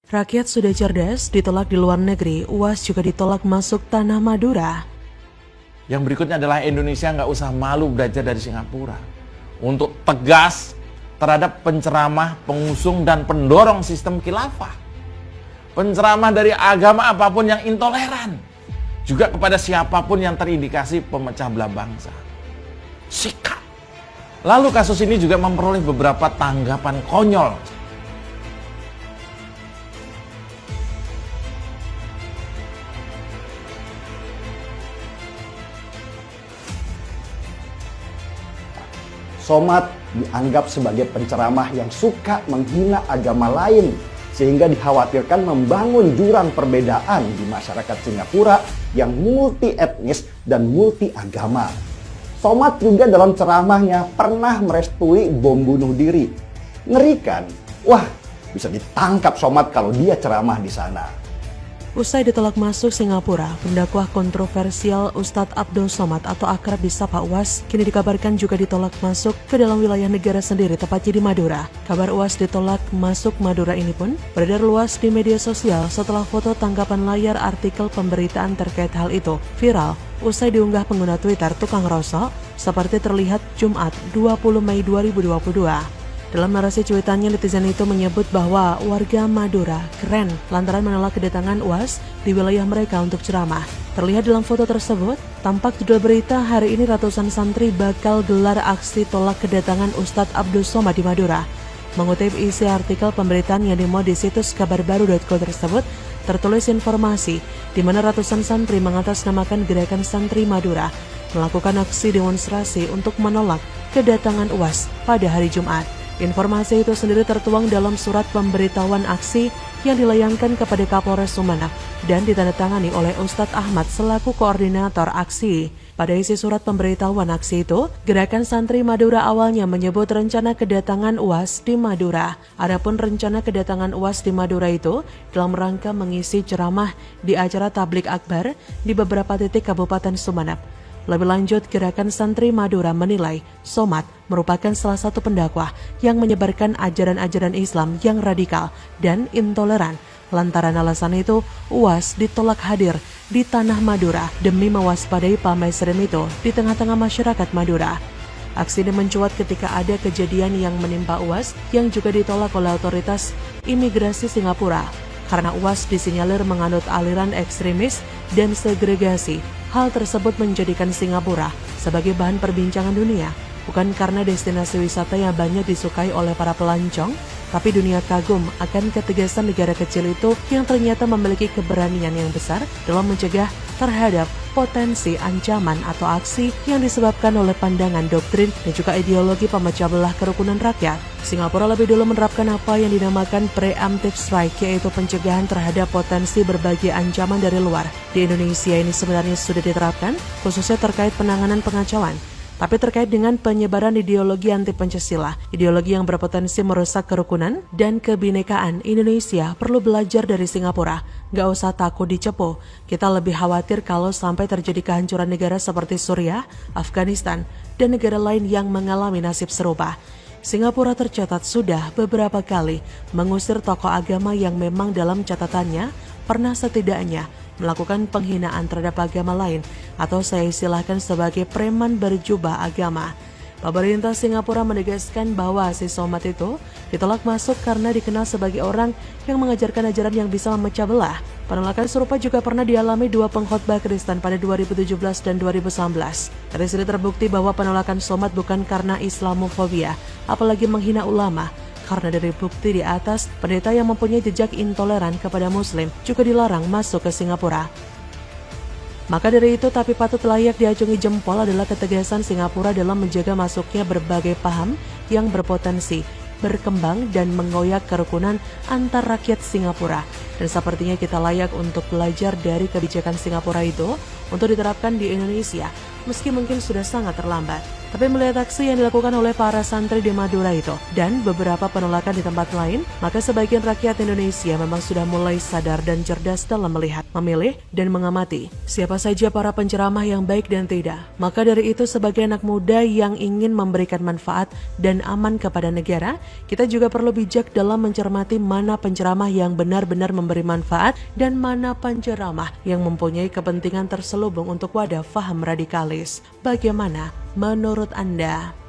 Rakyat sudah cerdas, ditolak di luar negeri, UAS juga ditolak masuk tanah Madura. Yang berikutnya adalah Indonesia nggak usah malu belajar dari Singapura untuk tegas terhadap penceramah, pengusung, dan pendorong sistem khilafah. Penceramah dari agama apapun yang intoleran, juga kepada siapapun yang terindikasi pemecah belah bangsa. Sikap. Lalu kasus ini juga memperoleh beberapa tanggapan konyol. Somad dianggap sebagai penceramah yang suka menghina agama lain, sehingga dikhawatirkan membangun jurang perbedaan di masyarakat Singapura yang multi etnis dan multi agama. Somad juga dalam ceramahnya pernah merestui bom bunuh diri. Ngerikan, wah bisa ditangkap Somad kalau dia ceramah di sana. Usai ditolak masuk Singapura, pendakwah kontroversial Ustadz Abdul Somad atau akrab disapa UAS, kini dikabarkan juga ditolak masuk ke dalam wilayah negara sendiri, tepatnya di Madura. Kabar UAS ditolak masuk Madura ini pun beredar luas di media sosial setelah foto tanggapan layar artikel pemberitaan terkait hal itu viral usai diunggah pengguna Twitter tukang rosok seperti terlihat Jumat 20 Mei 2022. Dalam narasi cuitannya, netizen itu menyebut bahwa warga Madura keren lantaran menolak kedatangan UAS di wilayah mereka untuk ceramah. Terlihat dalam foto tersebut, tampak judul berita hari ini ratusan santri bakal gelar aksi tolak kedatangan Ustadz Abdul Somad di Madura. Mengutip isi artikel pemberitaan yang dimuat di situs kabarbaru.co tersebut, tertulis informasi di mana ratusan santri mengatasnamakan Gerakan Santri Madura melakukan aksi demonstrasi untuk menolak kedatangan UAS pada hari Jumat. Informasi itu sendiri tertuang dalam surat pemberitahuan aksi yang dilayangkan kepada Kapolres Sumeneb dan ditandatangani oleh Ustadz Ahmad selaku koordinator aksi. Pada isi surat pemberitahuan aksi itu, Gerakan Santri Madura awalnya menyebut rencana kedatangan UAS di Madura. Adapun rencana kedatangan UAS di Madura itu dalam rangka mengisi ceramah di acara tablik akbar di beberapa titik Kabupaten Sumeneb. Lebih lanjut, Gerakan Santri Madura menilai Somad merupakan salah satu pendakwah yang menyebarkan ajaran-ajaran Islam yang radikal dan intoleran. Lantaran alasan itu, UAS ditolak hadir di tanah Madura demi mewaspadai pamai serem itu di tengah-tengah masyarakat Madura. Aksi ini mencuat ketika ada kejadian yang menimpa UAS yang juga ditolak oleh otoritas imigrasi Singapura karena UAS disinyalir menganut aliran ekstremis dan segregasi. Hal tersebut menjadikan Singapura sebagai bahan perbincangan dunia, bukan karena destinasi wisata yang banyak disukai oleh para pelancong, tapi dunia kagum akan ketegasan negara kecil itu yang ternyata memiliki keberanian yang besar dalam mencegah terhadap potensi ancaman atau aksi yang disebabkan oleh pandangan doktrin dan juga ideologi pemecah belah kerukunan rakyat. Singapura lebih dulu menerapkan apa yang dinamakan preemptive strike, yaitu pencegahan terhadap potensi berbagai ancaman dari luar. Di Indonesia ini sebenarnya sudah diterapkan, khususnya terkait penanganan pengacauan. Tapi terkait dengan penyebaran ideologi anti-Pancasila, ideologi yang berpotensi merusak kerukunan dan kebinekaan, Indonesia perlu belajar dari Singapura. Gak usah takut dicepu, kita lebih khawatir kalau sampai terjadi kehancuran negara seperti Suriah, Afghanistan, dan negara lain yang mengalami nasib serupa. Singapura tercatat sudah beberapa kali mengusir tokoh agama yang memang dalam catatannya pernah setidaknya melakukan penghinaan terhadap agama lain atau saya istilahkan sebagai preman berjubah agama. Pemerintah Singapura menegaskan bahwa si Somad itu ditolak masuk karena dikenal sebagai orang yang mengajarkan ajaran yang bisa memecah belah. Penolakan serupa juga pernah dialami dua pengkhotbah Kristen pada 2017 dan 2019. Dari sini terbukti bahwa penolakan Somad bukan karena Islamofobia, apalagi menghina ulama. Karena dari bukti di atas, pendeta yang mempunyai jejak intoleran kepada Muslim juga dilarang masuk ke Singapura. Maka dari itu, tapi patut layak diacungi jempol adalah ketegasan Singapura dalam menjaga masuknya berbagai paham yang berpotensi berkembang dan mengoyak kerukunan antar rakyat Singapura. Dan sepertinya kita layak untuk belajar dari kebijakan Singapura itu untuk diterapkan di Indonesia meski mungkin sudah sangat terlambat. Tapi melihat aksi yang dilakukan oleh para santri di Madura itu dan beberapa penolakan di tempat lain, maka sebagian rakyat Indonesia memang sudah mulai sadar dan cerdas dalam melihat, memilih, dan mengamati siapa saja para penceramah yang baik dan tidak. Maka dari itu sebagai anak muda yang ingin memberikan manfaat dan aman kepada negara, kita juga perlu bijak dalam mencermati mana penceramah yang benar-benar memberi manfaat dan mana penceramah yang mempunyai kepentingan terselubung untuk wadah faham radikalis. Bagaimana menurut Anda?